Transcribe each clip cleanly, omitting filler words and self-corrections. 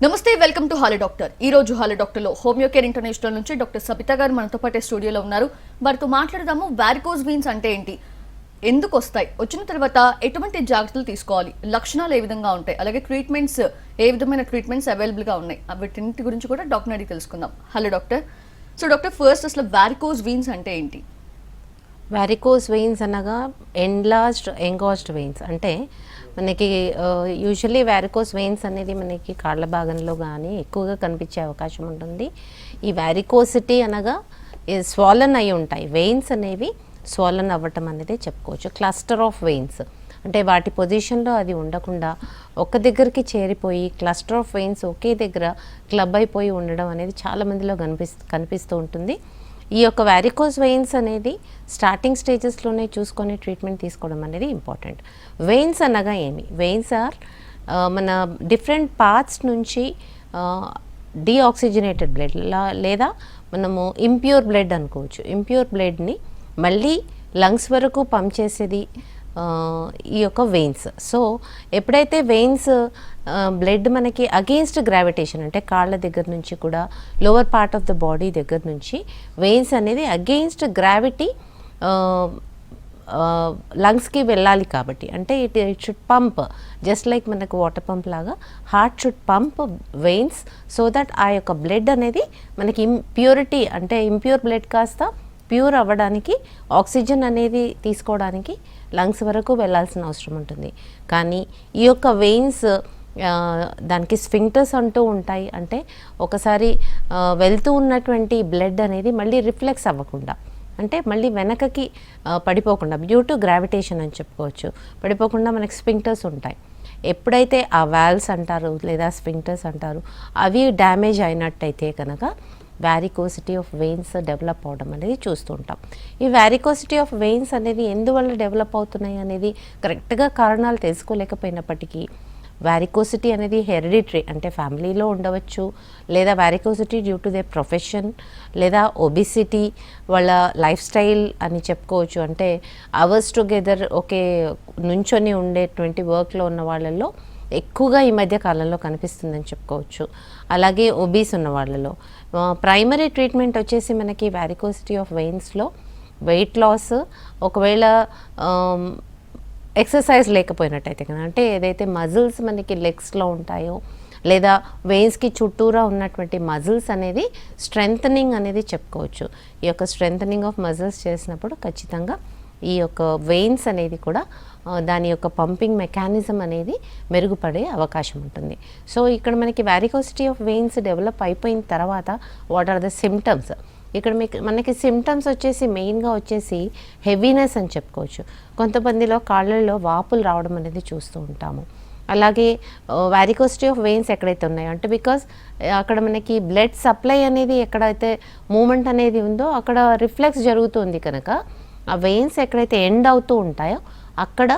నమస్తే, welcome to holly doctor. ఈ రోజు హాలీ డాక్టర్ లో హోమియో కేర్ ఇంటర్నేషనల్ నుంచి డాక్టర్ సబిత గారు మనతో పాటే స్టూడియోలో ఉన్నారు. వారితో మాట్లాడదాము. వారికోజ్ వీన్స్ అంటే ఏంటి, ఎందుకు వస్తాయి, వచ్చిన తర్వాత ఎటువంటి జాగ్రత్తలు తీసుకోవాలి, లక్షణాలు ఏ విధంగా ఉంటాయి, అలాగే ట్రీట్మెంట్స్ ఏ విధమైన ట్రీట్మెంట్స్ అవైలబుల్ గా ఉన్నాయి, వీటి గురించి కూడా డాక్టర్ అడిగి తెలుసుకుందాం. Hello doctor. So doctor, first అసలు వారికోజ్ వీన్స్ అంటే ఏంటి? వారికోస్ వెయిన్స్ అనగా ఎన్లార్జ్డ్ ఎంగాజ్డ్ వెయిన్స్ అంటే మనకి యూజువల్లీ వారికోస్ వెయిన్స్ అనేది మనకి కాళ్ళ భాగంలో కానీ ఎక్కువగా కనిపించే అవకాశం ఉంటుంది. ఈ వారికోసిటీ అనగా స్వాలన్ అయి ఉంటాయి. వెయిన్స్ అనేవి స్వాలన్ అవ్వటం అనేది చెప్పుకోవచ్చు. క్లస్టర్ ఆఫ్ వెయిన్స్ అంటే వాటి పొజిషన్లో అది ఉండకుండా ఒక దగ్గరికి చేరిపోయి క్లస్టర్ ఆఫ్ వెయిన్స్ ఒకే దగ్గర క్లబ్ అయిపోయి ఉండడం అనేది చాలా మందిలో కనిపిస్తూ ఉంటుంది. ఈ యొక్క వారికోస్ వెయిన్స్ అనేది స్టార్టింగ్ స్టేజెస్లోనే చూసుకొని ట్రీట్మెంట్ తీసుకోవడం అనేది ఇంపార్టెంట్. వెయిన్స్ అనగా ఏమి? వెయిన్స్ ఆర్ మన డిఫరెంట్ పార్ట్స్ నుంచి డీఆక్సిజనేటెడ్ బ్లడ్ లేదా మనము ఇంప్యూర్ బ్లడ్ అనుకోవచ్చు. ఇంప్యూర్ బ్లడ్ని మళ్ళీ లంగ్స్ వరకు పంప్ చేసేది ఈ యొక్క వెయిన్స్. సో ఎప్పుడైతే వెయిన్స్ బ్లడ్ మనకి అగెయిన్స్ట్ గ్రావిటేషన్ అంటే కాళ్ళ దగ్గర నుంచి కూడా lower part of the body దగ్గర నుంచి వెయిన్స్ అనేది అగెయిన్స్ట్ గ్రావిటీ లంగ్స్కి వెళ్ళాలి కాబట్టి అంటే it should pump just like మనకు వాటర్ పంప్ లాగా heart should pump veins so that ఆ యొక్క బ్లడ్ అనేది మనకి ఇంప్యూరిటీ అంటే ఇంప్యూర్ బ్లడ్ కాస్త ప్యూర్ అవ్వడానికి ఆక్సిజన్ అనేది తీసుకోవడానికి లంగ్స్ వరకు వెళ్ళాల్సిన అవసరం ఉంటుంది. కానీ ఈ యొక్క వెయిన్స్ దానికి స్ఫింక్టర్స్ అంటూ ఉంటాయి. అంటే ఒకసారి వెళ్తూ ఉన్నటువంటి బ్లడ్ అనేది మళ్ళీ రిఫ్లెక్స్ అవ్వకుండా అంటే మళ్ళీ వెనకకి పడిపోకుండా డ్యూ టు గ్రావిటేషన్ అని చెప్పుకోవచ్చు, పడిపోకుండా మనకి స్ఫింక్టర్స్ ఉంటాయి. ఎప్పుడైతే ఆ వాల్వ్స్ అంటారు లేదా స్ఫింక్టర్స్ అంటారు అవి డ్యామేజ్ అయినట్టయితే కనుక వారికోసిటీ ఆఫ్ వెయిన్స్ డెవలప్ అవడం అనేది చూస్తూ ఉంటాం. ఈ వారికోసిటీ ఆఫ్ వెయిన్స్ అనేది ఎందువల్ల డెవలప్ అవుతున్నాయి అనేది కరెక్ట్గా కారణాలు తెలుసుకోలేకపోయినప్పటికీ వారికోసిటీ అనేది హెరిడిటరీ అంటే ఫ్యామిలీలో ఉండవచ్చు, లేదా వారికోసిటీ డ్యూ టు దే ప్రొఫెషన్, లేదా ఒబిసిటీ వాళ్ళ లైఫ్ స్టైల్ అని చెప్పుకోవచ్చు. అంటే అవర్స్ టుగెదర్ ఒకే నుంచొని ఉండేటువంటి వర్క్లో ఉన్న వాళ్ళల్లో ఎక్కువగా ఈ మధ్య కాలంలో కనిపిస్తుందని చెప్పుకోవచ్చు. అలాగే ఒబీస్ ఉన్న వాళ్ళలో ప్రైమరీ ట్రీట్మెంట్ వచ్చేసి మనకి వారికోసిటీ ఆఫ్ వెయిన్స్లో వెయిట్ లాస్, ఒకవేళ ఎక్సర్సైజ్ లేకపోయినట్టయితే కనుక అంటే ఏదైతే మజిల్స్ మనకి లెగ్స్లో ఉంటాయో లేదా వెయిన్స్కి చుట్టూరా ఉన్నటువంటి మజిల్స్ అనేది స్ట్రెంథనింగ్ అనేది చెప్పుకోవచ్చు. ఈ యొక్క స్ట్రెంథనింగ్ ఆఫ్ మజిల్స్ చేసినప్పుడు ఖచ్చితంగా ఈ యొక్క వెయిన్స్ అనేది కూడా దాని యొక్క పంపింగ్ మెకానిజం అనేది మెరుగుపడే అవకాశం ఉంటుంది. సో ఇక్కడ మనకి వారికోసిటీ ఆఫ్ వెయిన్స్ డెవలప్ అయిపోయిన తర్వాత వాట్ ఆర్ ద సిమ్టమ్స్? ఇక్కడ మనకి సిమ్టమ్స్ వచ్చేసి మెయిన్గా వచ్చేసి హెవీనెస్ అని చెప్పుకోవచ్చు. కొంతమందిలో కాళ్ళల్లో వాపులు రావడం అనేది చూస్తూ ఉంటాము. అలాగే వారికోసిటీ ఆఫ్ వెయిన్స్ ఎక్కడైతే ఉన్నాయో అంటే బికాస్ అక్కడ మనకి బ్లడ్ సప్లై అనేది ఎక్కడైతే మూమెంట్ అనేది ఉందో అక్కడ రిఫ్లెక్స్ జరుగుతుంది కనుక ఆ వెయిన్స్ ఎక్కడైతే ఎండ్ అవుతూ ఉంటాయో అక్కడ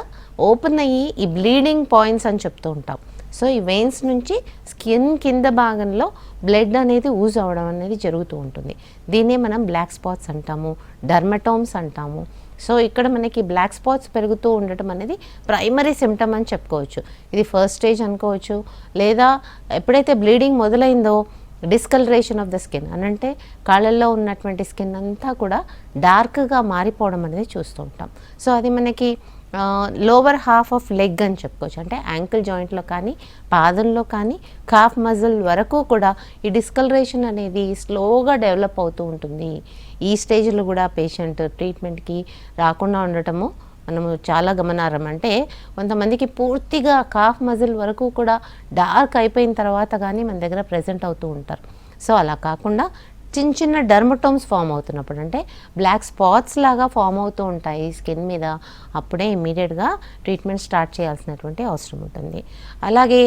ఓపెన్ అయ్యి ఈ బ్లీడింగ్ పాయింట్స్ అని చెప్తూ ఉంటాం. సో ఈ వెయిన్స్ నుంచి స్కిన్ కింద భాగంలో బ్లడ్ అనేది ఊజ్ అవ్వడం అనేది జరుగుతూ ఉంటుంది. దీన్నే మనం బ్లాక్ స్పాట్స్ అంటాము, డర్మటోమ్స్ అంటాము. సో ఇక్కడ మనకి బ్లాక్ స్పాట్స్ పెరుగుతూ ఉండటం అనేది ప్రైమరీ సిమ్టమ్ అని చెప్పుకోవచ్చు. ఇది ఫస్ట్ స్టేజ్ అనుకోవచ్చు. లేదా ఎప్పుడైతే బ్లీడింగ్ మొదలైందో డిస్కలరేషన్ ఆఫ్ ద స్కిన్ అనంటే కాళ్ళల్లో ఉన్నటువంటి స్కిన్ అంతా కూడా డార్క్గా మారిపోవడం అనేది చూస్తూ ఉంటాం. సో అది మనకి లోవర్ హాఫ్ ఆఫ్ లెగ్ అని చెప్పుకోవచ్చు. అంటే యాంకిల్ జాయింట్లో కానీ పాదంలో కానీ కాఫ్ మజిల్ వరకు కూడా ఈ డిస్కలరేషన్ అనేది స్లోగా డెవలప్ అవుతూ ఉంటుంది. ఈ స్టేజ్లో కూడా పేషెంట్ ట్రీట్మెంట్కి రాకుండా ఉండటము మనము చాలా గమనార్హం. అంటే కొంతమందికి పూర్తిగా కాఫ్ మజిల్ వరకు కూడా డార్క్ అయిపోయిన తర్వాత కానీ మన దగ్గర ప్రెజెంట్ అవుతూ ఉంటారు. సో అలా కాకుండా చిన్న చిన్న డర్మటోమ్స్ ఫామ్ అవుతున్నప్పుడు అంటే బ్లాక్ స్పాట్స్ లాగా ఫామ్ అవుతూ ఉంటాయి స్కిన్ మీద, అప్పుడే ఇమ్మీడియట్గా ట్రీట్మెంట్ స్టార్ట్ చేయాల్సినటువంటి అవసరం ఉంటుంది. అలాగే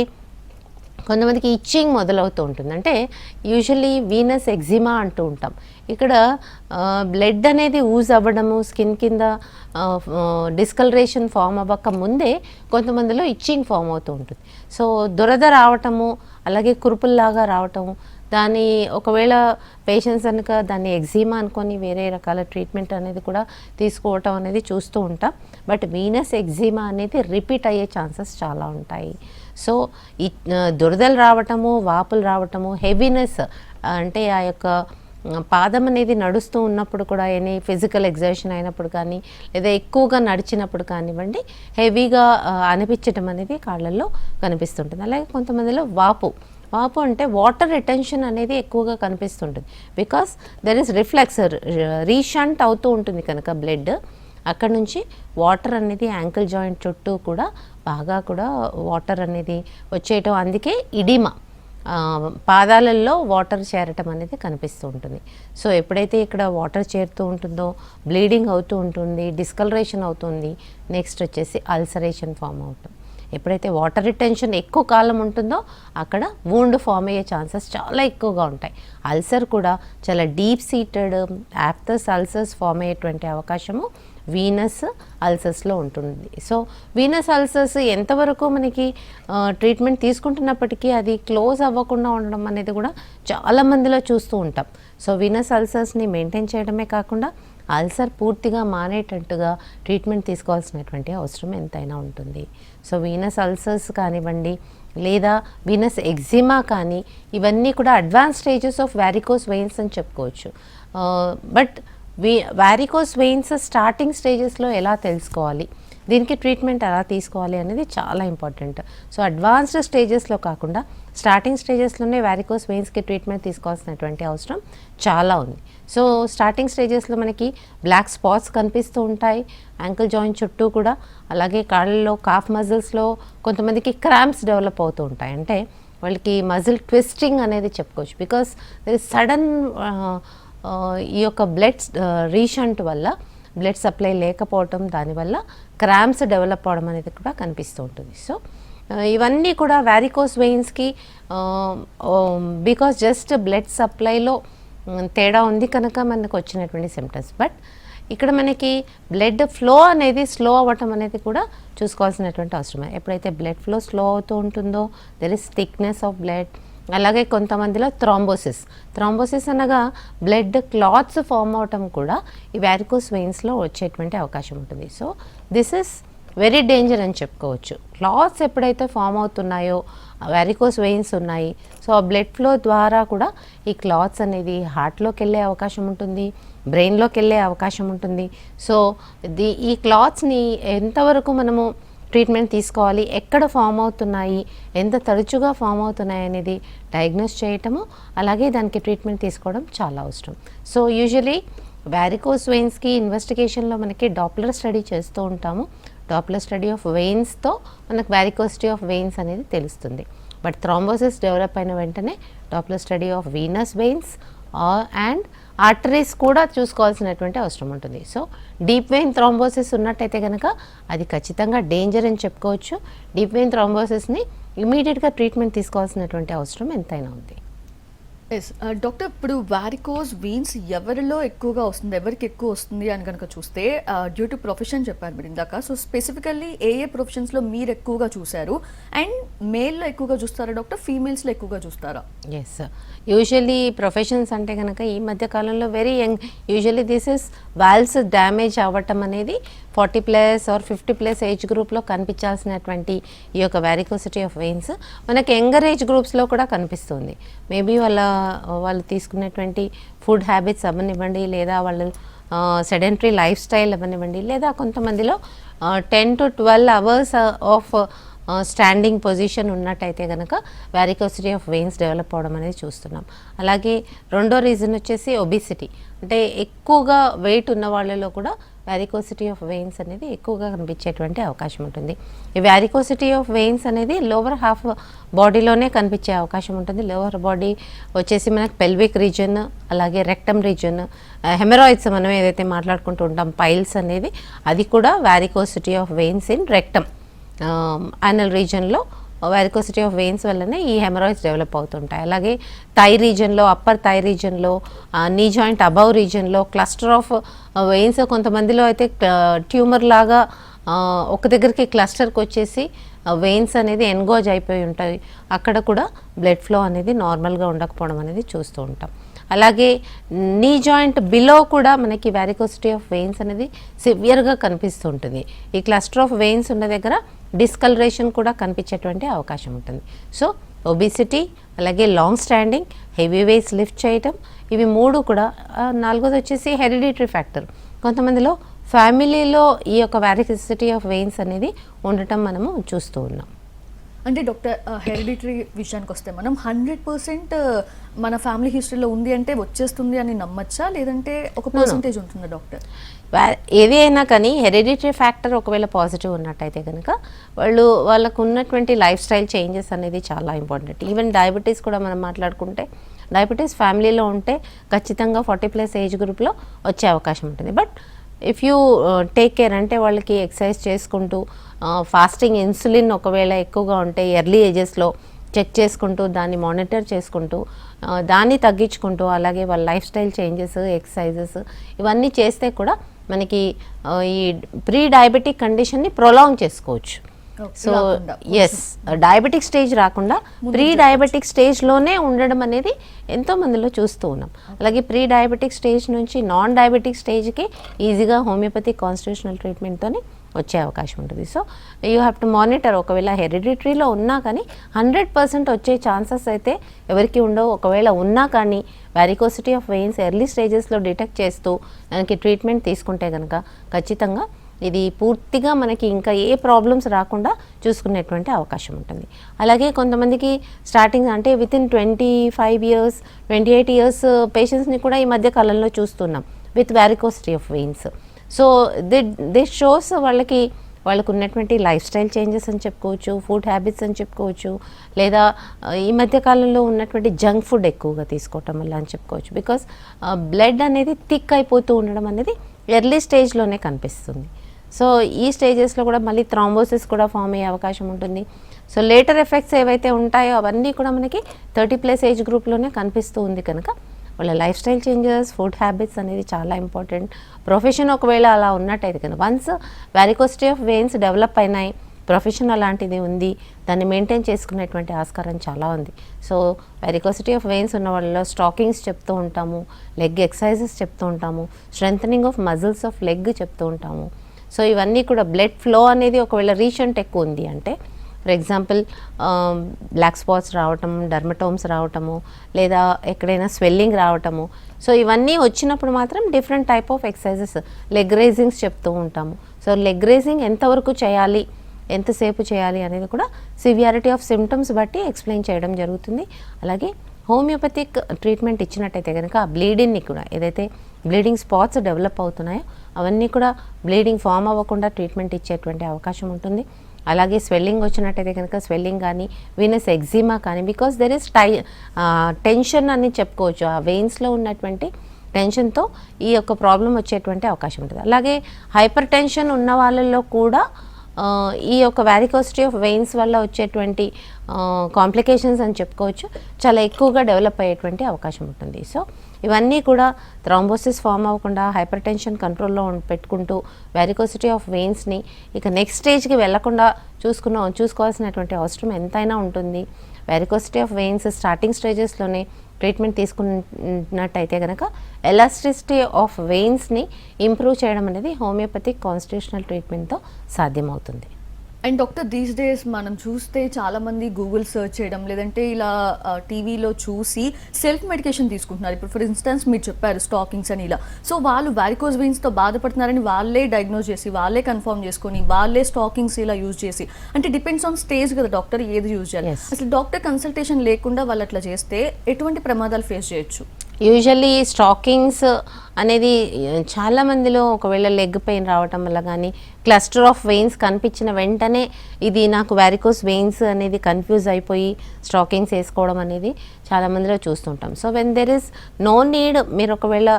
కొంతమందికి ఇచ్చింగ్ మొదలవుతూ ఉంటుంది. అంటే యూజువల్లీ వీనస్ ఎగ్జిమా అంటూ ఉంటాం. ఇక్కడ బ్లడ్ అనేది ఊజ్ అవ్వడము స్కిన్ కింద డిస్కలరేషన్ ఫామ్ అవ్వక ముందే కొంతమందిలో ఇచ్చింగ్ ఫామ్ అవుతూ ఉంటుంది. సో దురద రావటము, అలాగే కురుపుల్లాగా రావటము, దాని ఒకవేళ పేషెంట్స్ కనుక దాన్ని ఎగ్జిమా అనుకొని వేరే రకాల ట్రీట్మెంట్ అనేది కూడా తీసుకోవటం అనేది చూస్తూ ఉంటాం. బట్ వీనస్ ఎగ్జిమా అనేది రిపీట్ అయ్యే ఛాన్సెస్ చాలా ఉంటాయి. సో ఈ దురదలు రావటము, వాపులు రావటము, హెవీనెస్ అంటే ఆ యొక్క పాదం అనేది నడుస్తూ ఉన్నప్పుడు కూడా ఎనీ ఫిజికల్ ఎగ్జర్షన్ అయినప్పుడు కానీ లేదా ఎక్కువగా నడిచినప్పుడు కానివ్వండి హెవీగా అనిపించడం అనేది కాళ్ళల్లో కనిపిస్తుంటుంది. అలాగే కొంతమందిలో వాపు అంటే వాటర్ రిటెన్షన్ అనేది ఎక్కువగా కనిపిస్తుంటుంది. బికాస్ దెర్ ఇస్ రిఫ్లెక్స్ రీషంట్ అవుతూ ఉంటుంది కనుక బ్లడ్ అక్కడ నుంచి వాటర్ అనేది యాంకిల్ జాయింట్ చుట్టూ కూడా బాగా కూడా వాటర్ అనేది వచ్చేయటం, అందుకే ఇడిమా పాదాలలో వాటర్ చేరటం అనేది కనిపిస్తూ ఉంటుంది. సో ఎప్పుడైతే ఇక్కడ వాటర్ చేరుతూ ఉంటుందో బ్లీడింగ్ అవుతూ ఉంటుంది, డిస్కలరేషన్ అవుతుంది, నెక్స్ట్ వచ్చేసి అల్సరేషన్ ఫామ్ అవుతుంది. ఎప్పుడైతే వాటర్ రిటెన్షన్ ఎక్కువ కాలం ఉంటుందో అక్కడ వూండ్ ఫామ్ అయ్యే ఛాన్సెస్ చాలా ఎక్కువగా ఉంటాయి. అల్సర్ కూడా చాలా deep seated aphthous ulcers form అయ్యేటువంటి అవకాశము వీనస్ అల్సర్స్లో ఉంటుంది. సో వీనస్ అల్సర్స్ ఎంతవరకు మనకి ట్రీట్మెంట్ తీసుకుంటున్నప్పటికీ అది క్లోజ్ అవ్వకుండా ఉండడం అనేది కూడా చాలా మందిలో చూస్తూ ఉంటాం. సో వీనస్ అల్సర్స్ని మెయింటైన్ చేయడమే కాకుండా అల్సర్ పూర్తిగా మానేటట్టుగా ట్రీట్మెంట్ తీసుకోవాల్సినటువంటి అవసరం ఎంతైనా ఉంటుంది. సో వీనస్ అల్సర్స్ కానివ్వండి లేదా వీనస్ ఎగ్జిమా కానీ ఇవన్నీ కూడా advance stages of varicose veins అని చెప్పుకోవచ్చు. బట్ వారికోస్ వెయిన్స్ స్టార్టింగ్ స్టేజెస్లో ఎలా తెలుసుకోవాలి, దీనికి ట్రీట్మెంట్ ఎలా తీసుకోవాలి అనేది చాలా ఇంపార్టెంట్. సో అడ్వాన్స్డ్ స్టేజెస్లో కాకుండా స్టార్టింగ్ స్టేజెస్లోనే వారికోస్ వెయిన్స్కి ట్రీట్మెంట్ తీసుకోవాల్సినటువంటి అవసరం చాలా ఉంది. సో స్టార్టింగ్ స్టేజెస్లో మనకి బ్లాక్ స్పాట్స్ కనిపిస్తూ ఉంటాయి యాంకిల్ జాయింట్ చుట్టూ కూడా. అలాగే కాళ్ళలో కాఫ్ మజిల్స్లో కొంతమందికి క్రాంప్స్ డెవలప్ అవుతూ ఉంటాయి. అంటే వాళ్ళకి మజిల్ ట్విస్టింగ్ అనేది చెప్పుకోవచ్చు. బికాస్ దర్ ఇస్ సడన్ ఈ యొక్క బ్లడ్ రీషంట్ వల్ల బ్లడ్ సప్లై లేకపోవటం, దానివల్ల క్రాంప్స్ డెవలప్ అవడం అనేది కూడా కనిపిస్తూ ఉంటుంది. సో ఇవన్నీ కూడా వారికోస్ వెయిన్స్కి బికాస్ జస్ట్ బ్లడ్ సప్లైలో తేడా ఉంది కనుక మనకు వచ్చినటువంటి సిమ్టమ్స్. బట్ ఇక్కడ మనకి బ్లడ్ ఫ్లో అనేది స్లో అవ్వటం అనేది కూడా చూసుకోవాల్సినటువంటి అవసరం. ఎప్పుడైతే బ్లడ్ ఫ్లో స్లో అవుతూ ఉంటుందో there is thickness of blood. అలాగే కొంతమందిలో థ్రాంబోసిస్ అనగా బ్లడ్ క్లాత్స్ ఫామ్ అవటం కూడా ఈ వారికోస్ వెయిన్స్లో వచ్చేటువంటి అవకాశం ఉంటుంది. So this is very danger అని చెప్పుకోవచ్చు. క్లాత్స్ ఎప్పుడైతే ఫామ్ అవుతున్నాయో వారికోస్ వెయిన్స్ ఉన్నాయి, సో ఆ బ్లడ్ ఫ్లో ద్వారా కూడా ఈ క్లాత్స్ అనేది హార్ట్లోకి వెళ్ళే అవకాశం ఉంటుంది, బ్రెయిన్లోకి వెళ్ళే అవకాశం ఉంటుంది. సో ఈ క్లాత్స్ని ఎంతవరకు మనము ట్రీట్మెంట్ తీసుకోవాలి, ఎక్కడ ఫామ్ అవుతున్నాయి, ఎంత తరచుగా ఫామ్ అవుతున్నాయి అనేది డయాగ్నోస్ చేయటము, అలాగే దానికి ట్రీట్మెంట్ తీసుకోవడం చాలా అవసరం. సో యూజువలీ వారికోస్ వెయిన్స్కి ఇన్వెస్టిగేషన్లో మనకి డాప్లర్ స్టడీ చేస్తూ ఉంటాము. డాప్లర్ స్టడీ ఆఫ్ వెయిన్స్తో మనకు వారికోసిటీ ఆఫ్ వెయిన్స్ అనేది తెలుస్తుంది. బట్ థ్రాంబోసిస్ డెవలప్ అయిన వెంటనే Doppler study of Venus veins and arteries కూడా చూసుకోవాల్సినటువంటి అవసరం ఉంటుంది. సో డీప్ వెయిన్ థ్రాంబోసిస్ ఉన్నట్టయితే కనుక అది ఖచ్చితంగా డేంజర్ అని చెప్పుకోవచ్చు. డీప్ వెయిన్ థ్రాంబోసిస్ని ఇమీడియట్గా ట్రీట్మెంట్ తీసుకోవాల్సినటువంటి అవసరం ఎంతైనా ఉంది. ఎస్ డాక్టర్, ఇప్పుడు వారికోస్ వీన్స్ ఎవరిలో ఎక్కువగా వస్తుంది, ఎవరికి ఎక్కువ వస్తుంది అని కనుక చూస్తే డ్యూ టు ప్రొఫెషన్ చెప్పారు మీరు ఇందాక. సో స్పెసిఫికల్లీ ఏ ప్రొఫెషన్స్లో మీరు ఎక్కువగా చూసారు? అండ్ మేల్లో ఎక్కువగా చూస్తారా డాక్టర్, ఫీమేల్స్లో ఎక్కువగా చూస్తారా? ఎస్, యూజువల్లీ ప్రొఫెషన్స్ అంటే కనుక ఈ మధ్య కాలంలో very young, usually this is valves damage అవ్వటం అనేది 40+ ఆర్ 50+ ఏజ్ గ్రూప్లో కనిపించాల్సినటువంటి ఈ యొక్క వారికోసిటీ ఆఫ్ వెయిన్స్ మనకి యంగర్ ఏజ్ గ్రూప్స్లో కూడా కనిపిస్తుంది. మేబీ వాళ్ళు తీసుకునేటువంటి ఫుడ్ హ్యాబిట్స్ అవ్వనివ్వండి, లేదా వాళ్ళు సెడెంటరీ లైఫ్ స్టైల్ అవ్వనివ్వండి, లేదా కొంతమందిలో 10 to 12 hours of standing position ఉన్నట్టయితే కనుక వారికోసిటీ ఆఫ్ వెయిన్స్ డెవలప్ అవడం అనేది చూస్తున్నాం. అలాగే రెండో రీజన్ వచ్చేసి ఒబిసిటీ, అంటే ఎక్కువగా వెయిట్ ఉన్న వాళ్ళలో కూడా వారికోసిటీ ఆఫ్ వెయిన్స్ అనేది ఎక్కువగా కనిపించేటువంటి అవకాశం ఉంటుంది. ఈ వారికోసిటీ ఆఫ్ వెయిన్స్ అనేది లోవర్ హాఫ్ బాడీలోనే కనిపించే అవకాశం ఉంటుంది. లోవర్ బాడీ వచ్చేసి మనకు పెల్విక్ రీజన్, అలాగే రెక్టమ్ రీజన్, హెమరాయిడ్స్ మనం ఏదైతే మాట్లాడుకుంటూ ఉంటాం పైల్స్ అనేది, అది కూడా varicosity of veins in rectum anal రీజన్లో వారికోసిటీ ఆఫ్ వెయిన్స్ వల్లనే ఈ హెమరాయిడ్స్ డెవలప్ అవుతుంటాయి. అలాగే థై రీజన్లో, అప్పర్ థై రీజన్లో, నీ జాయింట్ అబవ్ రీజన్లో క్లస్టర్ ఆఫ్ వెయిన్స్ కొంతమందిలో అయితే ట్యూమర్ లాగా ఒక దగ్గరికి క్లస్టర్కి వచ్చేసి వెయిన్స్ అనేది ఎన్గోజ్ అయిపోయి ఉంటాయి, అక్కడ కూడా బ్లడ్ ఫ్లో అనేది నార్మల్గా ఉండకపోవడం అనేది చూస్తూ ఉంటాం. అలాగే నీ జాయింట్ బిలో కూడా మనకి వ్యారికోసిటీ ఆఫ్ వెయిన్స్ అనేది సివియర్గా కనిపిస్తూ ఉంటుంది. ఈ క్లస్టర్ ఆఫ్ వెయిన్స్ ఉన్న దగ్గర డిస్కలరేషన్ కూడా కనిపించేటువంటి అవకాశం ఉంటుంది. సో ఒబిసిటీ, అలాగే long standing, heavy weights lift చేయటం, ఇవి 3 కూడా. 4వది వచ్చేసి హెరిడిటరీ ఫ్యాక్టర్. కొంతమందిలో ఫ్యామిలీలో ఈ యొక్క వ్యారికోసిటీ ఆఫ్ వెయిన్స్ అనేది ఉండటం మనము చూస్తూ ఉన్నాం. అంటే డాక్టర్, హెరిడిటరీ విషయానికి వస్తే మనం 100% మన ఫ్యామిలీ హిస్టరీలో ఉంది అంటే వచ్చేస్తుంది అని నమ్మచ్చా, లేదంటే ఒక పర్సంటేజ్ ఉంటుందా డాక్టర్? ఏది అయినా కానీ హెరిడిటరీ ఫ్యాక్టర్ ఒకవేళ పాజిటివ్ ఉన్నట్టయితే కనుక వాళ్ళకు ఉన్నటువంటి లైఫ్ స్టైల్ చేంజెస్ అనేది చాలా ఇంపార్టెంట్. ఈవెన్ డయాబెటీస్ కూడా మనం మాట్లాడుకుంటే, డయాబెటీస్ ఫ్యామిలీలో ఉంటే ఖచ్చితంగా 40+ ఏజ్ గ్రూప్లో వచ్చే అవకాశం ఉంటుంది. But if you take care, అంటే వాళ్ళకి ఎక్సర్సైజ్ చేసుకుంటూ, ఫాస్టింగ్ ఇన్సులిన్ ఒకవేళ ఎక్కువగా ఉంటే ఎర్లీ ఏజెస్లో చెక్ చేసుకుంటూ, దాన్ని మానిటర్ చేసుకుంటూ, దాన్ని తగ్గించుకుంటూ, అలాగే వాళ్ళ లైఫ్ స్టైల్ చేంజెస్, ఎక్సర్సైజెస్ ఇవన్నీ చేస్తే కూడా మనకి ఈ ప్రీ డయాబెటిక్ కండిషన్ని ప్రొలాంగ్ చేసుకోవచ్చు. సో ఎస్, డయాబెటిక్ స్టేజ్ రాకుండా ప్రీ డయాబెటిక్ స్టేజ్లోనే ఉండడం అనేది ఎంతో మందిలో చూస్తూ ఉన్నాం. అలాగే ప్రీ డయాబెటిక్ స్టేజ్ నుంచి నాన్ డయాబెటిక్ స్టేజ్కి ఈజీగా హోమియోపతిక్ కాన్స్టిట్యూషనల్ ట్రీట్మెంట్తోని వచ్చే అవకాశం ఉంటుంది. So you have to monitor. ఒకవేళ హెరిడిటరీలో ఉన్నా కానీ 100% వచ్చే ఛాన్సెస్ అయితే ఎవరికి ఉండవు. ఒకవేళ ఉన్నా కానీ వ్యారికోసిటీ ఆఫ్ వెయిన్స్ ఎర్లీ స్టేజెస్లో డిటెక్ట్ చేస్తూ దానికి ట్రీట్మెంట్ తీసుకుంటే కనుక ఖచ్చితంగా ఇది పూర్తిగా మనకి ఇంకా ఏ ప్రాబ్లమ్స్ రాకుండా చూసుకునేటువంటి అవకాశం ఉంటుంది. అలాగే కొంతమందికి స్టార్టింగ్ అంటే వితిన్ 25 years 28 years పేషెంట్స్ని కూడా ఈ మధ్య కాలంలో చూస్తున్నాం with varicosity of veins. So this shows వాళ్ళకు ఉన్నటువంటి లైఫ్ స్టైల్ చేంజెస్ అని చెప్పుకోవచ్చు, ఫుడ్ హ్యాబిట్స్ అని చెప్పుకోవచ్చు, లేదా ఈ మధ్య కాలంలో ఉన్నటువంటి జంక్ ఫుడ్ ఎక్కువగా తీసుకోవటం వల్ల అని చెప్పుకోవచ్చు. బికాస్ బ్లడ్ అనేది థిక్ అయిపోతూ ఉండడం అనేది ఎర్లీ స్టేజ్లోనే కనిపిస్తుంది. సో ఈ స్టేజెస్లో కూడా మళ్ళీ థ్రాంబోసిస్ కూడా ఫామ్ అయ్యే అవకాశం ఉంటుంది. సో లేటర్ ఎఫెక్ట్స్ ఏవైతే ఉంటాయో అవన్నీ కూడా మనకి 30+ ఏజ్ గ్రూప్లోనే కనిపిస్తూ ఉంది కనుక వాళ్ళ life style changes, food habits అనేది చాలా ఇంపార్టెంట్. ప్రొఫెషన్ ఒకవేళ అలా ఉన్నట్టయితే కనుక once varicosity of veins develop అయినాయి, ప్రొఫెషన్ అలాంటిది ఉంది, దాన్ని మెయింటైన్ చేసుకునేటువంటి ఆస్కారం చాలా ఉంది. సో వ్యారికోసిటీ ఆఫ్ వెయిన్స్ ఉన్న వాళ్ళలో స్టాకింగ్స్ చెప్తూ ఉంటాము, లెగ్ ఎక్సర్సైజెస్ చెప్తూ ఉంటాము, strengthening of muscles of leg చెప్తూ ఉంటాము. సో ఇవన్నీ కూడా బ్లడ్ ఫ్లో అనేది ఒకవేళ రీసెంట్ ఎక్కువ ఉంది అంటే, ఫర్ ఎగ్జాంపుల్ బ్లాక్ స్పాట్స్ రావటము, డర్మటోమ్స్ రావటము, లేదా ఎక్కడైనా స్వెల్లింగ్ రావటము, సో ఇవన్నీ వచ్చినప్పుడు మాత్రం different type of exercises, leg raisings చెప్తూ ఉంటాము. సో లెగ్ రైజింగ్ ఎంతవరకు చేయాలి, ఎంతసేపు చేయాలి అనేది కూడా సివియారిటీ ఆఫ్ సిమ్టమ్స్ బట్టి ఎక్స్ప్లెయిన్ చేయడం జరుగుతుంది. అలాగే హోమియోపతిక్ ట్రీట్మెంట్ ఇచ్చినట్టయితే కనుక ఆ బ్లీడింగ్ని కూడా, ఏదైతే బ్లీడింగ్ స్పాట్స్ డెవలప్ అవుతున్నాయో అవన్నీ కూడా బ్లీడింగ్ ఫామ్ అవ్వకుండా ట్రీట్మెంట్ ఇచ్చేటువంటి అవకాశం ఉంటుంది. అలాగే స్వెల్లింగ్ వచ్చినట్టయితే కనుక స్వెల్లింగ్ కానీ, వీనస్ ఎగ్జిమా కానీ, బికాస్ దెర్ ఇస్ టెన్షన్ అని చెప్పుకోవచ్చు. ఆ వెయిన్స్లో ఉన్నటువంటి టెన్షన్తో ఈ యొక్క ప్రాబ్లం వచ్చేటువంటి అవకాశం ఉంటుంది. అలాగే హైపర్ టెన్షన్ ఉన్న వాళ్ళల్లో కూడా ఈ యొక్క వ్యారికోసిటీ ఆఫ్ వెయిన్స్ వల్ల వచ్చేటువంటి కాంప్లికేషన్స్ అని చెప్పుకోవచ్చు చాలా ఎక్కువగా డెవలప్ అయ్యేటువంటి అవకాశం ఉంటుంది. సో ఇవన్నీ కూడా థ్రాంబోసిస్ ఫామ్ అవ్వకుండా హైపర్ టెన్షన్ కంట్రోల్లో పెట్టుకుంటూ వ్యారికోసిటీ ఆఫ్ వెయిన్స్ని ఇక నెక్స్ట్ స్టేజ్కి వెళ్లకుండా చూసుకోవాల్సినటువంటి అవసరం ఎంతైనా ఉంటుంది. వ్యారికోసిటీ ఆఫ్ వెయిన్స్ స్టార్టింగ్ స్టేజెస్లోనే ట్రీట్మెంట్ తీసుకున్నట్టయితే కనుక ఎలాస్టిసిటీ ఆఫ్ వెయిన్స్ని ఇంప్రూవ్ చేయడం అనేది హోమియోపతిక్ కాన్స్టిట్యూషనల్ ట్రీట్మెంట్తో సాధ్యమవుతుంది. అండ్ డాక్టర్, దీస్ డేస్ మనం చూస్తే చాలామంది గూగుల్ సర్చ్ చేయడం, లేదంటే ఇలా టీవీలో చూసి సెల్ఫ్ మెడికేషన్ తీసుకుంటున్నారు. ఇప్పుడు ఫర్ ఇన్స్టెన్స్ మీరు చెప్పారు స్టాకింగ్స్ అని, ఇలా సో వాళ్ళు వారికోస్ వెయిన్స్తో బాధపడుతున్నారని వాళ్ళే డయాగ్నోజ్ చేసి, వాళ్ళే కన్ఫర్మ్ చేసుకొని, వాళ్ళే స్టాకింగ్స్ ఇలా యూజ్ చేసి, అంటే డిపెండ్స్ ఆన్ స్టేజ్ కదా డాక్టర్ ఏది యూజ్ చేయాలి. అసలు డాక్టర్ కన్సల్టేషన్ లేకుండా వాళ్ళు అట్లా చేస్తే ఎటువంటి ప్రమాదాలు ఫేస్ చేయొచ్చు? యూజువల్లీ స్టాకింగ్స్ అనేది చాలా మందిలో ఒకవేళ లెగ్ పెయిన్ రావటం వల్ల కానీ, క్లస్టర్ ఆఫ్ వెయిన్స్ కనిపించిన వెంటనే ఇది నాకు వ్యారికోస్ వెయిన్స్ అనేది కన్ఫ్యూజ్ అయిపోయి స్టాకింగ్స్ వేసుకోవడం అనేది చాలా మందిలో చూస్తుంటాం. So when there is no need, మీరు ఒకవేళ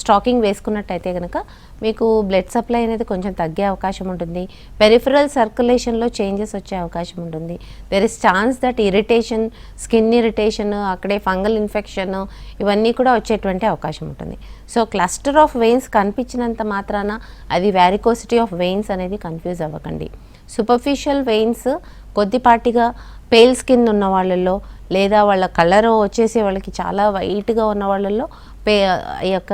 స్టాకింగ్ వేసుకున్నట్టయితే కనుక మీకు బ్లడ్ సప్లై అనేది కొంచెం తగ్గే అవకాశం ఉంటుంది, పెరిఫరల్ సర్క్యులేషన్లో చేంజెస్ వచ్చే అవకాశం ఉంటుంది. There is chance that irritation, skin irritation, అక్కడే ఫంగల్ ఇన్ఫెక్షన్ ఇవన్నీ కూడా వచ్చేటువంటి అవకాశం ఉంటుంది. సో క్లస్టర్ ఆఫ్ వెయిన్స్ కనిపించినంత మాత్రాన అది వ్యారికోసిటీ ఆఫ్ వెయిన్స్ అనేది కన్ఫ్యూజ్ అవ్వకండి. సూపర్ఫిషియల్ వెయిన్స్ కొద్దిపాటిగా పేల్ స్కిన్ ఉన్న వాళ్ళల్లో లేదా వాళ్ళ కలర్ వచ్చేసి వాళ్ళకి చాలా వైట్గా ఉన్న వాళ్ళల్లో ఈ యొక్క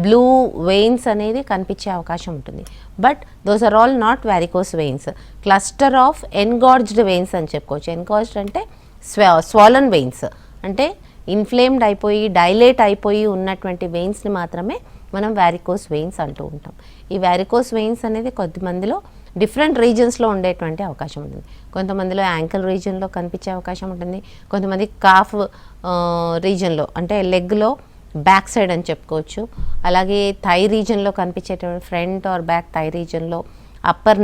బ్లూ వెయిన్స్ అనేది కనిపించే అవకాశం ఉంటుంది. But those are all not varicose veins. Cluster of engorged veins అని చెప్పుకోవచ్చు. ఎన్గార్జ్డ్ అంటే స్వాలన్ వెయిన్స్, అంటే ఇన్ఫ్లేమ్డ్ అయిపోయి డైలేట్ అయిపోయి ఉన్నటువంటి వెయిన్స్ని మాత్రమే మనం వారికోస్ వెయిన్స్ అంటూ ఉంటాం. ఈ వారికోస్ వెయిన్స్ అనేది కొద్దిమందిలో డిఫరెంట్ రీజన్స్లో ఉండేటువంటి అవకాశం ఉంటుంది. కొంతమందిలో యాంకిల్ రీజన్లో కనిపించే అవకాశం ఉంటుంది, కొంతమంది కాఫ్ రీజన్లో అంటే లెగ్లో బ్యాక్ సైడ్ అని చెప్పుకోవచ్చు, అలాగే థై రీజన్లో కనిపించేటువంటి ఫ్రంట్ ఆర్ బ్యాక్ థై రీజన్లో, అప్పర్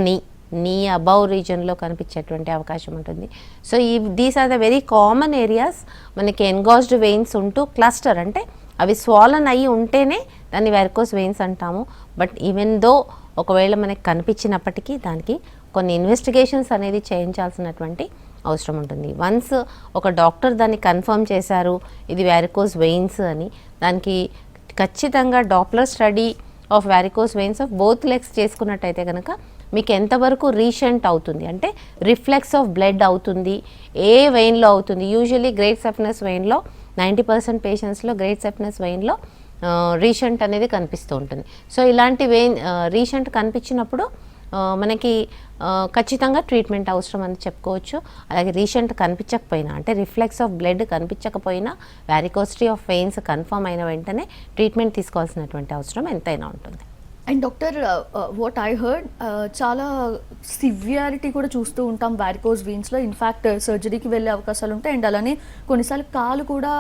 నీ అబౌవ్ రీజన్లో కనిపించేటువంటి అవకాశం ఉంటుంది. So these are the very common areas మనకి ఎన్గాజ్డ్ వెయిన్స్ ఉంటూ క్లస్టర్ అంటే అవి స్వాలన్ అయ్యి ఉంటేనే దాన్ని వారికోస్ వెయిన్స్ అంటాము. బట్ ఈవెన్ దో ఒకవేళ మనకి కనిపించినప్పటికీ దానికి కొన్ని ఇన్వెస్టిగేషన్స్ అనేది చేయించాల్సినటువంటి అవసరం ఉంటుంది. వన్స్ ఒక డాక్టర్ దాన్ని కన్ఫర్మ్ చేశారు ఇది వారికోస్ వెయిన్స్ అని, దానికి ఖచ్చితంగా Doppler study of varicose veins of both legs చేసుకున్నట్టయితే కనుక మీకు ఎంతవరకు రీషంట్ అవుతుంది అంటే రిఫ్లెక్స్ ఆఫ్ బ్లడ్ అవుతుంది, ఏ వెయిన్లో అవుతుంది. యూజువల్లీ గ్రేట్ సఫ్నెస్ వెయిన్లో 90% పేషెంట్స్లో గ్రేట్ సఫ్నెస్ వెయిన్లో రీషంట్ అనేది కనిపిస్తూ ఉంటుంది. సో ఇలాంటి వెయిన్ రీషంట్ కనిపించినప్పుడు మనకి ఖచ్చితంగా ట్రీట్మెంట్ అవసరం అని చెప్పుకోవచ్చు. అలాగే రీషంట్ కనిపించకపోయినా అంటే రిఫ్లెక్స్ ఆఫ్ బ్లడ్ కనిపించకపోయినా వారికోసిటీ ఆఫ్ వెయిన్స్ కన్ఫర్మ్ అయిన వెంటనే ట్రీట్మెంట్ తీసుకోవాల్సినటువంటి అవసరం ఎంతైనా ఉంటుంది. And doctor, what I heard, చాలా సివియారిటీ కూడా చూస్తూ ఉంటాం వారికోస్ వీన్స్లో. ఇన్ఫ్యాక్ట్ సర్జరీకి వెళ్ళే అవకాశాలు ఉంటాయి అండ్ అలానే కొన్నిసార్లు కాలు కూడా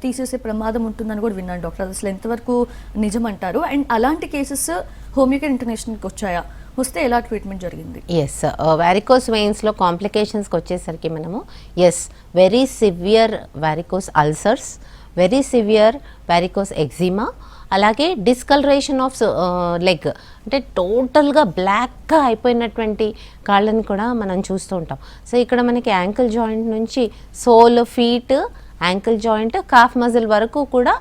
తీసేసే ప్రమాదం ఉంటుందని కూడా విన్నాను డాక్టర్. అసలు ఎంతవరకు నిజమంటారు? అండ్ అలాంటి కేసెస్ హోమియోకేర్ ఇంటర్నేషనల్కి వచ్చాయా? వస్తే ఎలా ట్రీట్మెంట్ జరిగింది? ఎస్, వారికోస్ వెయిన్స్లో కాంప్లికేషన్స్కి వచ్చేసరికి మనము very severe varicose ulcers, very severe varicose eczema, అలాగే డిస్కలరేషన్ ఆఫ్ లెగ్ అంటే టోటల్గా బ్లాక్గా అయిపోయినటువంటి కాళ్ళని కూడా మనం చూస్తూ ఉంటాం. సో ఇక్కడ మనకి యాంకిల్ జాయింట్ నుంచి sole, feet, ankle joint, calf muscle వరకు కూడా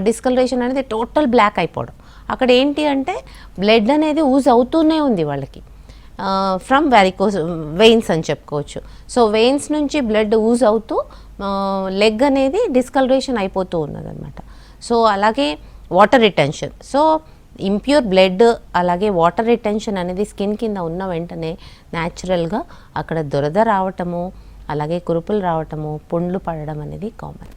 డిస్కలరేషన్ అనేది టోటల్ బ్లాక్ అయిపోవడం. అక్కడ ఏంటి అంటే బ్లడ్ అనేది యూజ్ అవుతూనే ఉంది వాళ్ళకి ఫ్రమ్ వారికోస్ వెయిన్స్ అని చెప్పుకోవచ్చు. సో వెయిన్స్ నుంచి బ్లడ్ యూజ్ అవుతూ లెగ్ అనేది డిస్కలరేషన్ అయిపోతూ ఉన్నదన్నమాట. సో అలాగే water retention, so impure blood అలాగే వాటర్ రిటెన్షన్ అనేది స్కిన్ కింద ఉన్న వెంటనే న్యాచురల్గా అక్కడ దురద రావటము, అలాగే కురుపులు రావటము, పుండ్లు పడడం అనేది కామన్.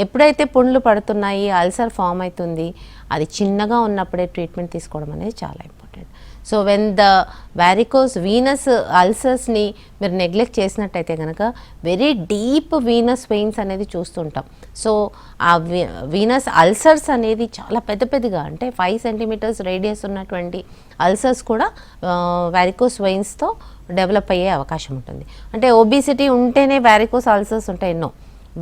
ఎప్పుడైతే పుండ్లు పడుతున్నాయి, అల్సర్ ఫామ్ అవుతుంది, అది చిన్నగా ఉన్నప్పుడే ట్రీట్మెంట్ తీసుకోవడం అనేది చాలా important. So when the varicose venous అల్సర్స్ని మీరు నెగ్లెక్ట్ చేసినట్టయితే కనుక వెరీ డీప్ వీనస్ వెయిన్స్ అనేది చూస్తుంటాం. సో ఆ వీనస్ అల్సర్స్ అనేది చాలా పెద్ద పెద్దగా అంటే 5 సెంటీమీటర్స్ రేడియస్ ఉన్నటువంటి అల్సర్స్ కూడా వారికోస్ వెయిన్స్తో డెవలప్ అయ్యే అవకాశం ఉంటుంది. అంటే ఒబిసిటీ ఉంటేనే వారికోస్ అల్సర్స్ ఉంటాయి ఎన్నో.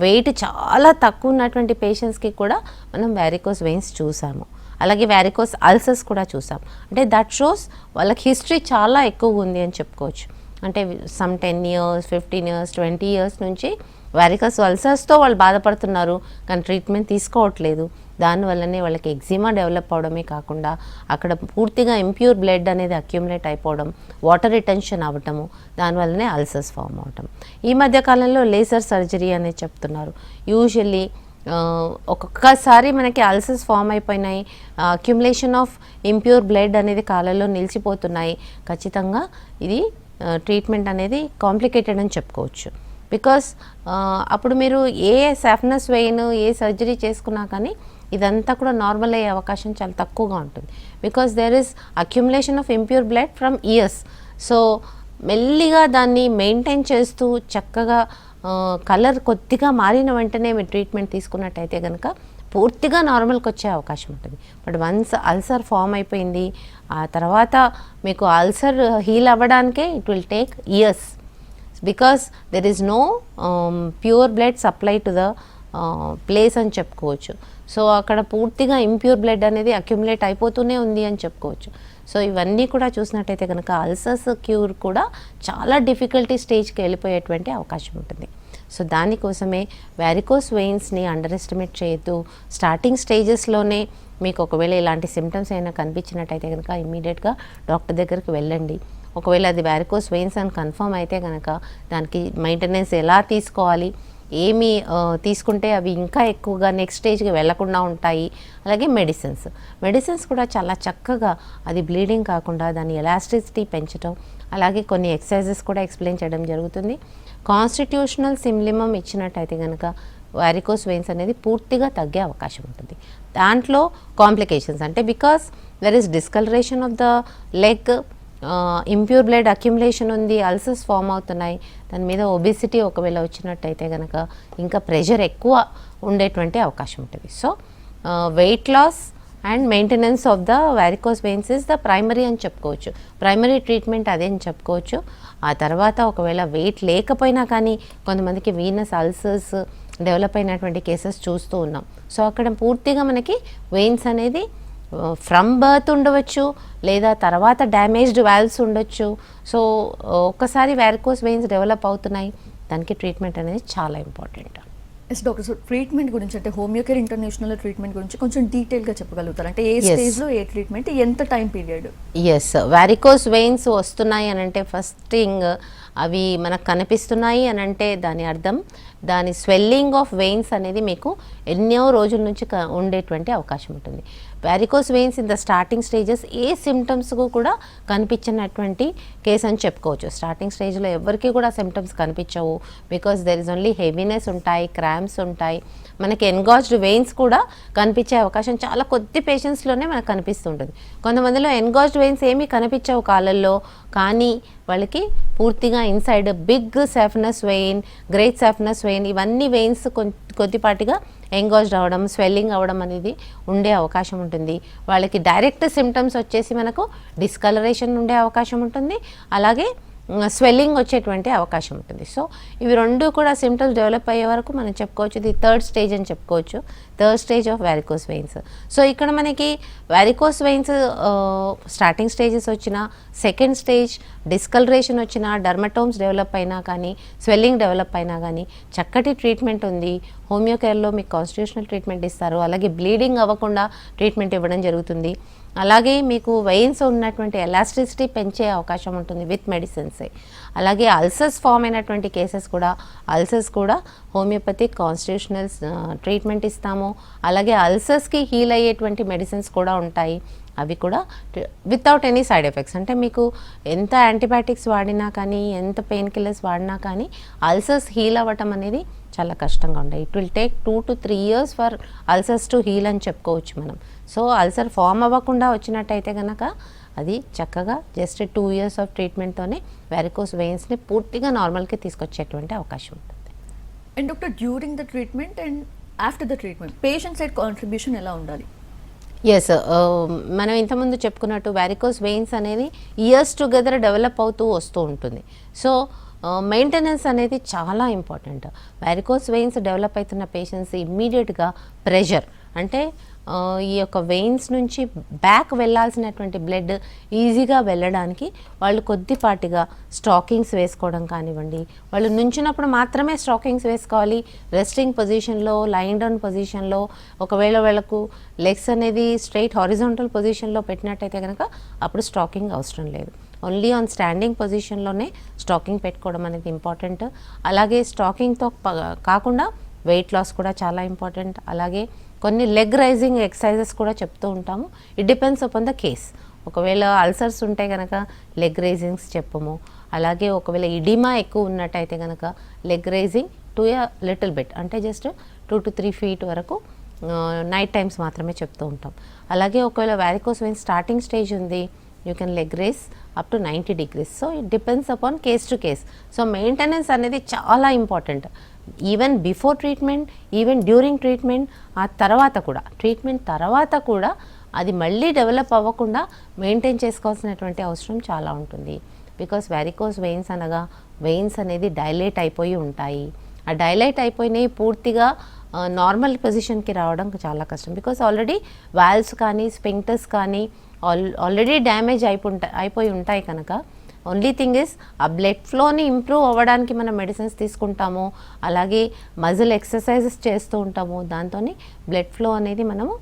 వెయిట్ చాలా తక్కువ ఉన్నటువంటి పేషెంట్స్కి కూడా మనం వారికోస్ వెయిన్స్ చూసాము, అలాగే వారికోస్ అల్సర్స్ కూడా చూసాం. అంటే దట్ షోస్ వాళ్ళకి హిస్టరీ చాలా ఎక్కువ ఉంది అని చెప్పుకోవచ్చు. అంటే సమ్ 10 years, 15 years, 20 years నుంచి వారికోస్ అల్సర్స్తో వాళ్ళు బాధపడుతున్నారు, కానీ ట్రీట్మెంట్ తీసుకోవట్లేదు. దానివల్లనే వాళ్ళకి ఎగ్జిమా డెవలప్ అవడమే కాకుండా అక్కడ పూర్తిగా ఇంప్యూర్ బ్లడ్ అనేది అక్యుములేట్ అయిపోవడం, వాటర్ రిటెన్షన్ అవ్వటము, దానివల్లనే అల్సర్స్ ఫామ్ అవటం. ఈ మధ్యకాలంలో లేజర్ సర్జరీ అనేది చెప్తున్నారు. యూజువల్లీ ఒక్కొక్కసారి మనకి అల్సర్స్ ఫామ్ అయిపోయినాయి, అక్యుములేషన్ ఆఫ్ ఇంప్యూర్ బ్లడ్ అనేది కాళ్ళలో నిలిచిపోతున్నాయి. ఖచ్చితంగా ఇది ట్రీట్మెంట్ అనేది కాంప్లికేటెడ్ అని చెప్పుకోవచ్చు. బికాస్ అప్పుడు మీరు ఏ సాఫ్నస్ వెయిన్ ఏ సర్జరీ చేసుకున్నా కానీ ఇదంతా కూడా నార్మల్ అయ్యే అవకాశం చాలా తక్కువగా ఉంటుంది. Because there is accumulation of impure blood from years. So మెల్లిగా దాన్ని మెయింటైన్ చేస్తూ చక్కగా కలర్ కొద్దిగా మారిన వెంటనే మీరు ట్రీట్మెంట్ తీసుకున్నట్టయితే కనుక పూర్తిగా నార్మల్కి వచ్చే అవకాశం ఉంటుంది. బట్ వన్స్ అల్సర్ ఫామ్ అయిపోయింది, ఆ తర్వాత మీకు అల్సర్ హీల్ అవ్వడానికే it will take years. Because there is no pure blood supply to the place అని చెప్పుకోవచ్చు. సో అక్కడ పూర్తిగా ఇంప్యూర్ బ్లడ్ అనేది అక్యుములేట్ అయిపోతూనే ఉంది అని చెప్పుకోవచ్చు. సో ఇవన్నీ కూడా చూసినట్టయితే కనుక అల్సర్స్ క్యూర్ కూడా చాలా డిఫికల్టీ స్టేజ్కి వెళ్ళిపోయేటువంటి అవకాశం ఉంటుంది. సో దానికోసమే వారికోస్ వెయిన్స్ని అండర్ ఎస్టిమేట్ చేయొద్దు. స్టార్టింగ్ స్టేజెస్లోనే మీకు ఒకవేళ ఇలాంటి సిమ్టమ్స్ అయినా కనిపించినట్టయితే కనుక ఇమ్మీడియట్గా డాక్టర్ దగ్గరికి వెళ్ళండి. ఒకవేళ అది వారికోస్ వెయిన్స్ అని కన్ఫర్మ్ అయితే కనుక దానికి మెయింటెనెన్స్ ఎలా తీసుకోవాలి, ఏమి తీసుకుంటే అవి ఇంకా ఎక్కువగా నెక్స్ట్ స్టేజ్కి వెళ్లకుండా ఉంటాయి. అలాగే మెడిసిన్స్ కూడా చాలా చక్కగా అది బ్లీడింగ్ కాకుండా దాని ఎలాస్టిసిటీ పెంచడం, అలాగే కొన్ని ఎక్సర్సైజెస్ కూడా ఎక్స్ప్లెయిన్ చేయడం జరుగుతుంది. కాన్స్టిట్యూషనల్ సిమ్లిమం ఇచ్చినట్టయితే కనుక వారికోస్ వెయిన్స్ అనేది పూర్తిగా తగ్గే అవకాశం ఉంటుంది. దాంట్లో కాంప్లికేషన్స్ అంటే because there is discolouration of the leg, impure blood accumulation ఉంది, అల్సర్స్ ఫామ్ అవుతున్నాయి, దాని మీద ఒబిసిటీ ఒకవేళ వచ్చినట్టయితే కనుక ఇంకా ప్రెషర్ ఎక్కువ ఉండేటువంటి అవకాశం ఉంటుంది. So weight loss and maintenance of the varicose veins is the primary అని చెప్పుకోవచ్చు. ప్రైమరీ ట్రీట్మెంట్ అదే అని చెప్పుకోవచ్చు. ఆ తర్వాత ఒకవేళ వెయిట్ లేకపోయినా కానీ కొంతమందికి వీనస్ అల్సర్స్ డెవలప్ అయినటువంటి కేసెస్ చూస్తూ ఉన్నాం. సో అక్కడ పూర్తిగా మనకి వెయిన్స్ అనేది ఫ్రమ్ బర్త్ ఉండవచ్చు, లేదా తర్వాత డ్యామేజ్డ్ వాల్వ్స్ ఉండొచ్చు. సో ఒక్కసారి వారికోస్ వెయిన్స్ డెవలప్ అవుతున్నాయి, దానికి ట్రీట్మెంట్ అనేది చాలా important. Yes doctor, so treatment గురించి అంటే హోమియోకేర్ ఇంటర్నేషనల్ ట్రీట్మెంట్ గురించి కొంచెం డీటెయిల్గా చెప్పగలుగుతారు? అంటే ఏ స్టేజ్లో ఏ ట్రీట్మెంట్, ఎంత time period? Yes, varicose veins వస్తున్నాయి అని అంటే ఫస్ట్ థింగ్ అవి మనకు కనిపిస్తున్నాయి అని అంటే దాని అర్థం దాని స్వెల్లింగ్ ఆఫ్ వెయిన్స్ అనేది మీకు ఎన్నో రోజుల నుంచి ఉండేటువంటి అవకాశం ఉంటుంది. Varicose veins in the starting stages ఏ సిమ్టమ్స్కు కూడా కనిపించినటువంటి కేసు అని చెప్పుకోవచ్చు. స్టార్టింగ్ స్టేజ్లో ఎవరికి కూడా సిమ్టమ్స్ కనిపించవు, because there is only heaviness ఉంటాయి, క్రాంప్స్ ఉంటాయి. మనకి ఎన్గాజ్డ్ వెయిన్స్ కూడా కనిపించే అవకాశం చాలా కొద్ది పేషెంట్స్లోనే మనకు కనిపిస్తుంటుంది. కొంతమందిలో ఎన్గాజ్డ్ వెయిన్స్ ఏమీ కనిపించవు కాళ్ళల్లో, కానీ వాళ్ళకి పూర్తిగా inside big saphenous vein, great saphenous vein, ఇవన్నీ వెయిన్స్ కొద్దిపాటిగా ఎంగాజ్డ్ అవ్వడం, స్వెల్లింగ్ అవ్వడం అనేది ఉండే అవకాశం ఉంటుంది. వాళ్ళకి డైరెక్ట్ సిమ్టమ్స్ వచ్చేసి మనకు డిస్కలరేషన్ ఉండే అవకాశం ఉంటుంది, అలాగే స్వెల్లింగ్ వచ్చేటువంటి అవకాశం ఉంటుంది. సో ఇవి రెండు కూడా సిమ్టమ్స్ డెవలప్ అయ్యే వరకు మనం చెప్పుకోవచ్చు ఇది థర్డ్ స్టేజ్ అని చెప్పుకోవచ్చు, third stage of varicose veins. So ఇక్కడ మనకి వారికోస్ వెయిన్స్ స్టార్టింగ్ స్టేజెస్ వచ్చినా, సెకండ్ స్టేజ్ డిస్కలరేషన్ వచ్చినా, డర్మటోమ్స్ డెవలప్ అయినా కానీ, స్వెల్లింగ్ డెవలప్ అయినా కానీ చక్కటి ట్రీట్మెంట్ ఉంది. హోమియోకేర్లో మీకు కాన్స్టిట్యూషనల్ ట్రీట్మెంట్ ఇస్తారు, అలాగే బ్లీడింగ్ అవ్వకుండా ట్రీట్మెంట్ ఇవ్వడం జరుగుతుంది. అలాగే మీకు వెయిన్స్ ఉన్నటువంటి ఎలాస్టిసిటీ పెంచే అవకాశం ఉంటుంది విత్ మెడిసిన్సే. అలాగే అల్సర్స్ ఫామ్ అయినటువంటి కేసెస్ కూడా, అల్సర్స్ కూడా హోమియోపతిక్ కాన్స్టిట్యూషనల్ ట్రీట్మెంట్ ఇస్తాము. అలాగే అల్సర్స్కి హీల్ అయ్యేటువంటి మెడిసిన్స్ కూడా ఉంటాయి, అవి కూడా వితౌట్ ఎనీ సైడ్ ఎఫెక్ట్స్. అంటే మీకు ఎంత యాంటీబయాటిక్స్ వాడినా కానీ, ఎంత పెయిన్ కిల్లర్స్ వాడినా కానీ అల్సర్స్ హీల్ అవ్వటం అనేది చాలా కష్టంగా ఉంటాయి. It will take 2 to 3 years for ulcers to heal అని చెప్పుకోవచ్చు మనం. సో అల్సర్ ఫామ్ అవ్వకుండా వచ్చినట్టయితే కనుక అది చక్కగా జస్ట్ 2 years ఆఫ్ ట్రీట్మెంట్తోనే వారికోస్ వెయిన్స్ని పూర్తిగా నార్మల్కి తీసుకొచ్చేటువంటి అవకాశం ఉంటుంది. And doctor, during the treatment and after the treatment patient side contribution ఎలా ఉండాలి? ఎస్, మనం ఇంతకుముందు చెప్పుకున్నట్టు వారికోస్ వెయిన్స్ అనేది ఇయర్స్ టుగెదర్ డెవలప్ అవుతూ వస్తూ ఉంటుంది. సో మెయింటెనెన్స్ అనేది చాలా ఇంపార్టెంట్. వారికోస్ వెయిన్స్ డెవలప్ అవుతున్న పేషెంట్స్ ఇమ్మీడియట్గా ప్రెషర్ అంటే ఈ యొక్క వెయిన్స్ నుంచి బ్యాక్ వెళ్ళాల్సినటువంటి బ్లడ్ ఈజీగా వెళ్ళడానికి వాళ్ళు కొద్దిపాటిగా స్టాకింగ్స్ వేసుకోవడం కానివ్వండి, వాళ్ళు నుంచినప్పుడు మాత్రమే స్టాకింగ్స్ వేసుకోవాలి. రెస్టింగ్ పొజిషన్లో, లైన్ డౌన్ పొజిషన్లో, ఒకవేళ వాళ్ళకు లెగ్స్ అనేది స్ట్రైట్ హారిజాంటల్ పొజిషన్లో పెట్టినట్టయితే కనుక అప్పుడు స్టాకింగ్ అవసరం లేదు. ఓన్లీ ఆన్ స్టాండింగ్ పొజిషన్లోనే స్టాకింగ్ పెట్టుకోవడం అనేది ఇంపార్టెంట్. అలాగే స్టాకింగ్తో కాకుండా వెయిట్ లాస్ కూడా చాలా ఇంపార్టెంట్. అలాగే కొన్ని లెగ్ రైజింగ్ ఎక్సర్సైజెస్ కూడా చెప్తూ ఉంటాము. It depends upon the case. ఒకవేళ అల్సర్స్ ఉంటే కనుక లెగ్ రైజింగ్స్ చెప్పము. అలాగే ఒకవేళ ఇడిమా ఎక్కువ ఉన్నట్టయితే కనుక leg raising to a little bit, అంటే జస్ట్ 2 to 3 feet వరకు నైట్ టైమ్స్ మాత్రమే చెప్తూ ఉంటాం. అలాగే ఒకవేళ వారికోస్ వెయిన్స్ స్టార్టింగ్ స్టేజ్ ఉంది, you can leg raise up to 90 degrees. So it depends upon case to case. So maintenance అనేది చాలా important. Even before treatment, even during treatment, ఆ తర్వాత కూడా ట్రీట్మెంట్ తర్వాత కూడా అది మళ్ళీ డెవలప్ అవ్వకుండా మెయింటైన్ చేసుకోవాల్సినటువంటి అవసరం చాలా ఉంటుంది. బికాస్ వారికోస్ వెయిన్స్ అనగా వెయిన్స్ అనేది డైలేట్ అయిపోయి ఉంటాయి. ఆ డైలైట్ అయిపోయినాయి పూర్తిగా నార్మల్ పొజిషన్కి రావడం చాలా కష్టం. బికాస్ ఆల్రెడీ వాల్వ్స్ కానీ స్పింక్టర్స్ కానీ ఆల్రెడీ డ్యామేజ్ అయిపోయి ఉంటాయి కనుక ఓన్లీ థింగ్ ఇస్ ఆ బ్లడ్ ఫ్లోని ఇంప్రూవ్ అవ్వడానికి మనం మెడిసిన్స్ తీసుకుంటాము, అలాగే మజిల్ ఎక్సర్సైజెస్ చేస్తూ ఉంటాము. దాంతో బ్లడ్ ఫ్లో అనేది మనము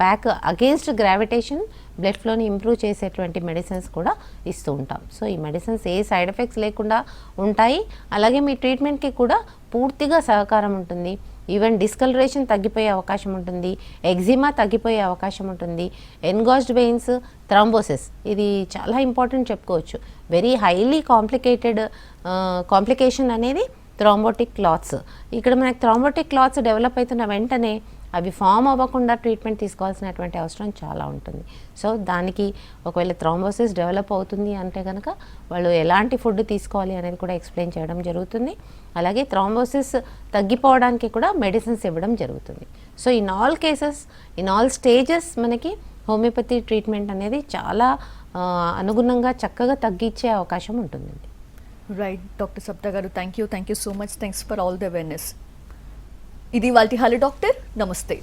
బ్యాక్ అగేన్స్ట్ గ్రావిటేషన్ బ్లడ్ ఫ్లోని ఇంప్రూవ్ చేసేటువంటి మెడిసిన్స్ కూడా ఇస్తూ ఉంటాం. సో ఈ మెడిసిన్స్ ఏ సైడ్ ఎఫెక్ట్స్ లేకుండా ఉంటాయి, అలాగే మీ ట్రీట్మెంట్కి కూడా పూర్తిగా సహకారం ఉంటుంది. ఈవెన్ డిస్కలరేషన్ తగ్గిపోయే అవకాశం ఉంటుంది, ఎగ్జిమా తగ్గిపోయే అవకాశం ఉంటుంది, ఎన్గాజ్డ్ వెయిన్స్, థ్రాంబోసిస్ ఇది చాలా ఇంపార్టెంట్ చెప్పుకోవచ్చు. వెరీ హైలీ కాంప్లికేషన్ అనేది థ్రాంబోటిక్ క్లాత్స్. ఇక్కడ మనకి థ్రాంబోటిక్ క్లాత్స్ డెవలప్ అవుతున్న వెంటనే అవి ఫామ్ అవ్వకుండా ట్రీట్మెంట్ తీసుకోవాల్సినటువంటి అవసరం చాలా ఉంటుంది. సో దానికి ఒకవేళ థ్రాంబోసిస్ డెవలప్ అవుతుంది అంటే కనుక వాళ్ళు ఎలాంటి ఫుడ్ తీసుకోవాలి అనేది కూడా ఎక్స్ప్లెయిన్ చేయడం జరుగుతుంది. అలాగే థ్రాంబోసిస్ తగ్గిపోవడానికి కూడా మెడిసిన్స్ ఇవ్వడం జరుగుతుంది. So in all cases, in all stages మనకి హోమియోపతి ట్రీట్మెంట్ అనేది చాలా అనుగుణంగా చక్కగా తగ్గించే అవకాశం ఉంటుందండి. రైట్ డాక్టర్ సబిత గారు, thank you so much. Thanks for all the awareness. ఇది వాళ్ళ హలో డాక్టర్. నమస్తే.